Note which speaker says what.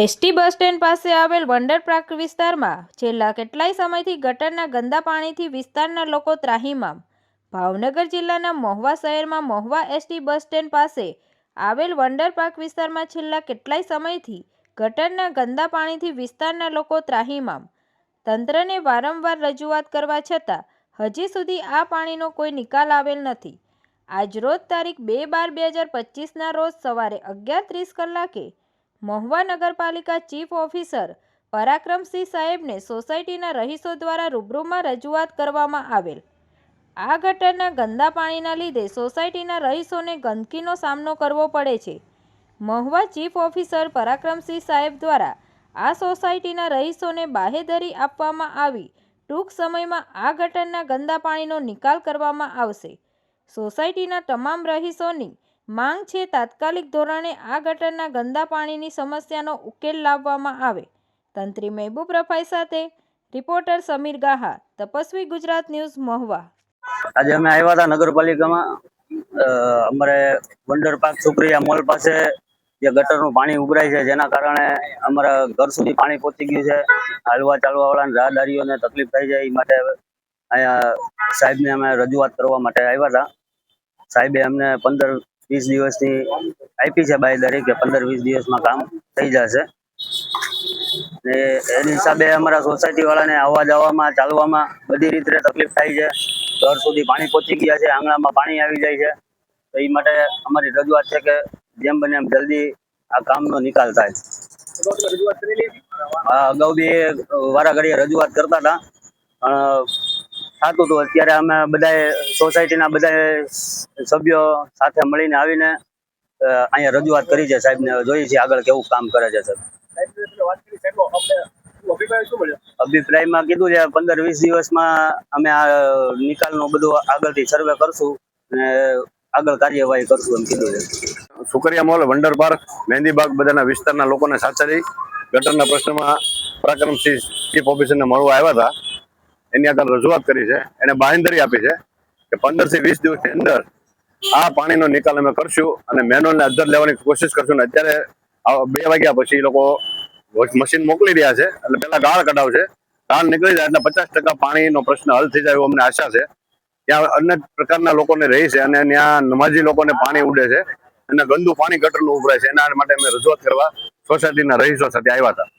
Speaker 1: ST bus stand પાસે આવેલ wonder park વિસ્તારમાં છેલ્લા કેટલાય સમયથી ગટરના ગંદા પાણીથી વિસ્તારના લોકો ત્રાહિમામ. ભાવનગર જિલ્લાના મહુવા શહેરમાં મહુવા એસટી બસ સ્ટેન્ડ પાસે આવેલ વંડર પાર્ક વિસ્તારમાં છેલ્લા કેટલાય સમયથી ગટરના ગંદા પાણીથી વિસ્તારના લોકો ત્રાહિમામ. તંત્રને વારંવાર રજૂઆત કરવા છતાં હજી સુધી આ પાણીનો કોઈ નિકાલ આવેલ નથી. આજરોજ તારીખ 2/12/2025ના રોજ સવારે 11:30 કલાકે મહુવા નગરપાલિકા ચીફ ઓફિસર પરાક્રમસિંહ સાહેબને સોસાયટીના રહીશો દ્વારા રૂબરૂમાં રજૂઆત કરવામાં આવેલ. આ ગટરના ગંદા પાણીના લીધે સોસાયટીના રહીશોને ગંદકીનો સામનો કરવો પડે છે. મહુવા ચીફ ઓફિસર પરાક્રમસિંહ સાહેબ દ્વારા આ સોસાયટીના રહીશોને બાહેધરી આપવામાં આવી ટૂંક સમયમાં આ ગટરના ગંદા પાણીનો નિકાલ કરવામાં આવશે. સોસાયટીના તમામ રહીશોની માંગ છે તાત્કાલિક ધોરણે આ ગટરના ગંદા પાણીની સમસ્યાનો ઉકેલ લાવવામાં આવે. તંત્રી મહેબૂબ રફાઈ સાથે રિપોર્ટર સમીર ગાહા, તપસ્વી ગુજરાત ન્યૂઝ, મહુવા.
Speaker 2: આજે અમે આવ્યા હતા નગરપાલિકામાં. અમારે વંડર પાર્ક સુપ્રિયા મોલ પાસે જે ગટરનું પાણી ઉભરાય છે, જેના કારણે અમારા ઘર સુધી પાણી પહોંચી ગયું છે. હાલવા ચાલવા વાળા રાહદારીઓને તકલીફ થાય છે. એ માટે અહીંયા સાહેબને અમે રજૂઆત કરવા માટે આવ્યા હતા. સાહેબે અમને 15-20 દિવસની આપી છે બાંયધરી કે 15-20 દિવસમાં કામ થઈ જશે. ને એની હિસાબે અમારા સોસાયટી વાળાને આવવા જવામાં ચાલવામાં બધી રીતે તકલીફ થાય છે. ઘર સુધી પાણી પહોંચી ગયા છે, આંગણામાં પાણી આવી જાય છે. તો એ માટે અમારી રજૂઆત છે કે જેમ બને એમ જલ્દી આ કામનો નિકાલ થાય. અગાઉ બી વારા ઘડીએ રજૂઆત કરતા હતા, થતું હતું. અત્યારે અમે બધા સોસાયટીના બધા સભ્યો સાથે મળીને આવીને અહીંયા રજૂઆત કરી છે સાહેબને. જોઈએ છીએ આગળ કેવું કામ કરે છે સાહેબ. અભિપ્રાયમાં કીધું છે 15-20 દિવસમાં અમે આ નિકાલનું બધું આગળથી સર્વે કરશું અને આગળ કાર્યવાહી કરશું એમ કીધું છે.
Speaker 3: સુકરિયા મોલ, વંડર પાર્ક, મહેંદીબાગ બધાના વિસ્તારના લોકોને સાચરી ગટરના પ્રશ્નમાં પરાક્રમસિંહ ચીફ ઓફિસરને મળવા આવ્યા હતા. એની આગળ રજૂઆત કરી છે. એને બાંહેધરી આપી છે કે 15 થી 20 દિવસની અંદર આ પાણીનો નિકાલ અમે કરશું અને મેનોલને અધર લેવાની કોશિશ કરશું. ને અત્યારે 2 વાગ્યા પછી એ લોકો મશીન મોકલી રહ્યા છે. એટલે પેલા ગાળ કઢાવશે. ગાળ નીકળી જાય એટલે 50% પાણીનો પ્રશ્ન હલ થઈ જાય એવો અમને આશા છે. ત્યાં અનેક પ્રકારના લોકોને રહી છે અને ત્યાં નમાજી લોકોને પાણી ઉડે છે અને ગંદુ પાણી ગટરનું ઉભરાય છે. એના માટે અમે રજૂઆત કરવા સોસાયટીના રહીશો સાથે આવ્યા હતા.